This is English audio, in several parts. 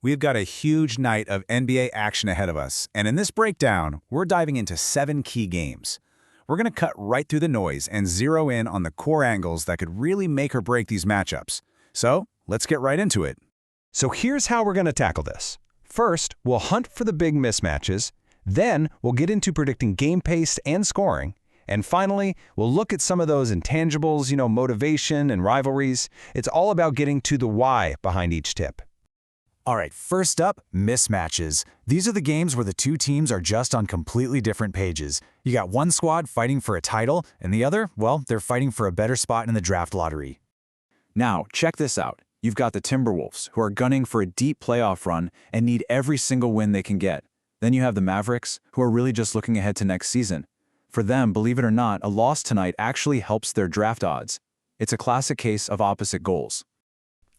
We've got a huge night of NBA action ahead of us, and in this breakdown, we're diving into 7 key games. We're going to cut right through the noise and zero in on the core angles that could really make or break these matchups. So, let's get right into it. So here's how we're going to tackle this. First, we'll hunt for the big mismatches. Then, we'll get into predicting game pace and scoring. And finally, we'll look at some of those intangibles, motivation and rivalries. It's all about getting to the why behind each tip. All right, first up, mismatches. These are the games where the two teams are just on completely different pages. You got one squad fighting for a title, and the other, well, they're fighting for a better spot in the draft lottery. Now, check this out. You've got the Timberwolves, who are gunning for a deep playoff run and need every single win they can get. Then you have the Mavericks, who are really just looking ahead to next season. For them, believe it or not, a loss tonight actually helps their draft odds. It's a classic case of opposite goals.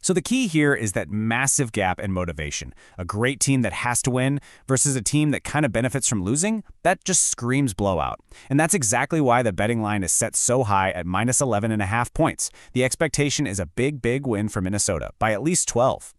So the key here is that massive gap in motivation. A great team that has to win versus a team that kind of benefits from losing, that just screams blowout. And that's exactly why the betting line is set so high at minus 11.5 points. The expectation is a big win for Minnesota by at least 12.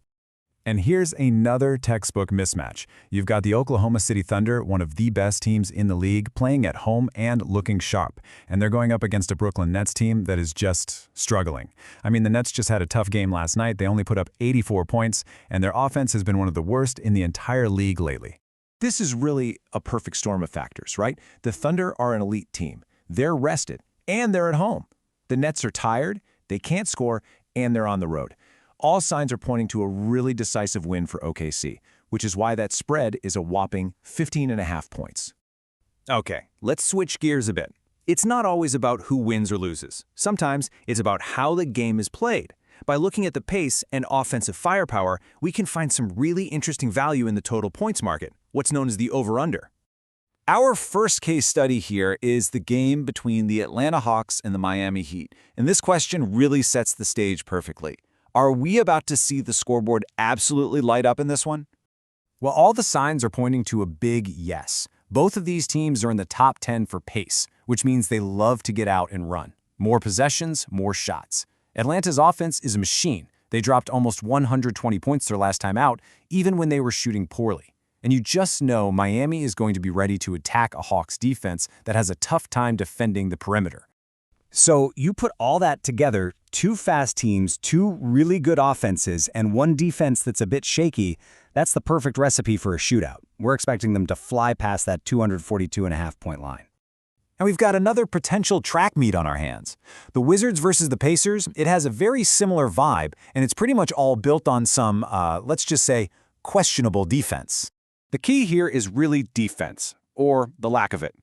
And here's another textbook mismatch. You've got the Oklahoma City Thunder, one of the best teams in the league, playing at home and looking sharp. And they're going up against a Brooklyn Nets team that is just struggling. I mean, the Nets just had a tough game last night. They only put up 84 points, and their offense has been one of the worst in the entire league lately. This is really a perfect storm of factors, right? The Thunder are an elite team. They're rested, and they're at home. The Nets are tired, they can't score, and they're on the road. All signs are pointing to a really decisive win for OKC, which is why that spread is a whopping 15.5 points. Okay, let's switch gears a bit. It's not always about who wins or loses. Sometimes it's about how the game is played. By looking at the pace and offensive firepower, we can find some really interesting value in the total points market, what's known as the over-under. Our first case study here is the game between the Atlanta Hawks and the Miami Heat, and this question really sets the stage perfectly. Are we about to see the scoreboard absolutely light up in this one? Well, all the signs are pointing to a big yes. Both of these teams are in the top 10 for pace, which means they love to get out and run. More possessions, more shots. Atlanta's offense is a machine. They dropped almost 120 points their last time out, even when they were shooting poorly. And you just know Miami is going to be ready to attack a Hawks defense that has a tough time defending the perimeter. So you put all that together, 2 fast teams, 2 really good offenses, and 1 defense that's a bit shaky, that's the perfect recipe for a shootout. We're expecting them to fly past that 242.5 point line. And we've got another potential track meet on our hands. The Wizards versus the Pacers, it has a very similar vibe, and it's pretty much all built on some, let's just say, questionable defense. The key here is really defense, or the lack of it.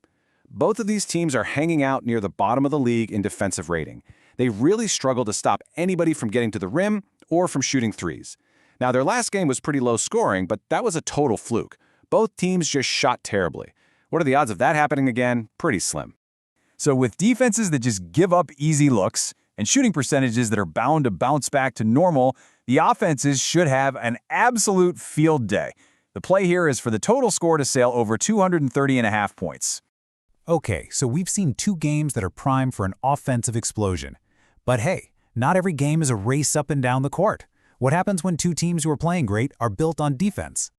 Both of these teams are hanging out near the bottom of the league in defensive rating. They really struggle to stop anybody from getting to the rim or from shooting threes. Now, their last game was pretty low scoring, but that was a total fluke. Both teams just shot terribly. What are the odds of that happening again? Pretty slim. So with defenses that just give up easy looks and shooting percentages that are bound to bounce back to normal, the offenses should have an absolute field day. The play here is for the total score to sail over 230.5 points. Okay, so we've seen 2 games that are primed for an offensive explosion. But hey, not every game is a race up and down the court. What happens when 2 teams who are playing great are built on defense?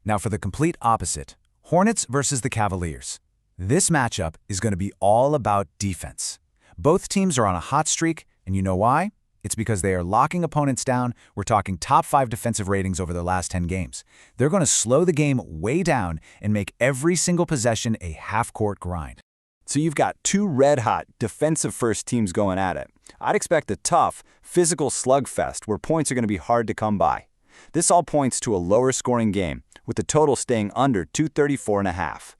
Now for the complete opposite, Hornets versus the Cavaliers. This matchup is going to be all about defense. Both teams are on a hot streak, and you know why? It's because they are locking opponents down. We're talking top 5 defensive ratings over their last 10 games. They're going to slow the game way down and make every single possession a half-court grind. So you've got 2 red-hot, defensive-first teams going at it. I'd expect a tough, physical slugfest where points are going to be hard to come by. This all points to a lower-scoring game, with the total staying under 234.5.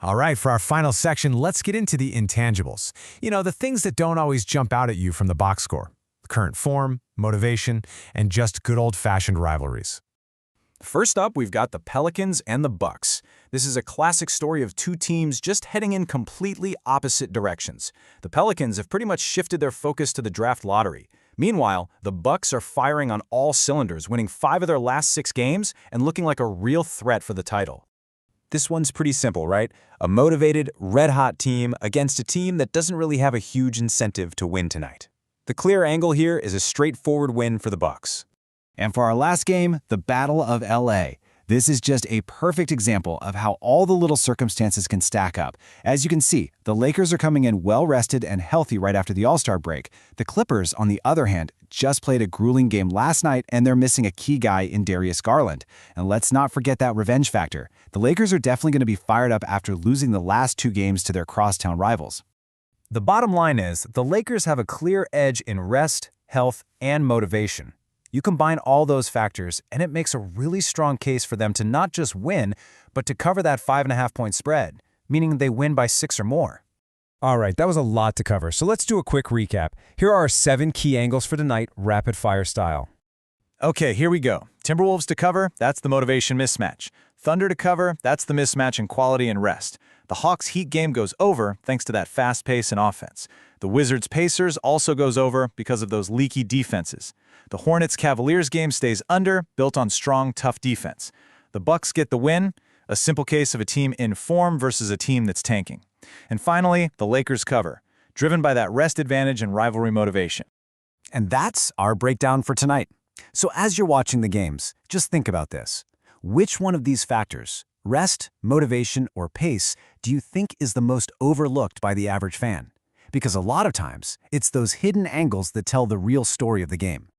All right, for our final section, let's get into the intangibles. The things that don't always jump out at you from the box score. Current form, motivation, and just good old-fashioned rivalries. First up, we've got the Pelicans and the Bucks. This is a classic story of 2 teams just heading in completely opposite directions. The Pelicans have pretty much shifted their focus to the draft lottery. Meanwhile, the Bucks are firing on all cylinders, winning 5 of their last 6 games and looking like a real threat for the title. This one's pretty simple, right? A motivated, red-hot team against a team that doesn't really have a huge incentive to win tonight. The clear angle here is a straightforward win for the Bucks. And for our last game, the Battle of LA. This is just a perfect example of how all the little circumstances can stack up. As you can see, the Lakers are coming in well-rested and healthy right after the All-Star break. The Clippers, on the other hand, just played a grueling game last night and they're missing a key guy in Darius Garland. And let's not forget that revenge factor. The Lakers are definitely going to be fired up after losing the last 2 games to their crosstown rivals. The bottom line is, the Lakers have a clear edge in rest, health, and motivation. You combine all those factors, and it makes a really strong case for them to not just win, but to cover that 5.5-point spread, meaning they win by 6 or more. All right, that was a lot to cover, so let's do a quick recap. Here are our 7 key angles for tonight, rapid-fire style. Okay, here we go. Timberwolves to cover, that's the motivation mismatch. Thunder to cover, that's the mismatch in quality and rest. The Hawks-Heat game goes over thanks to that fast pace and offense. The Wizards-Pacers also goes over because of those leaky defenses. The Hornets-Cavaliers game stays under, built on strong, tough defense. The Bucks get the win, a simple case of a team in form versus a team that's tanking. And finally, the Lakers cover, driven by that rest advantage and rivalry motivation. And that's our breakdown for tonight. So as you're watching the games, just think about this. Which one of these factors, rest, motivation, or pace, do you think is the most overlooked by the average fan? Because a lot of times, it's those hidden angles that tell the real story of the game.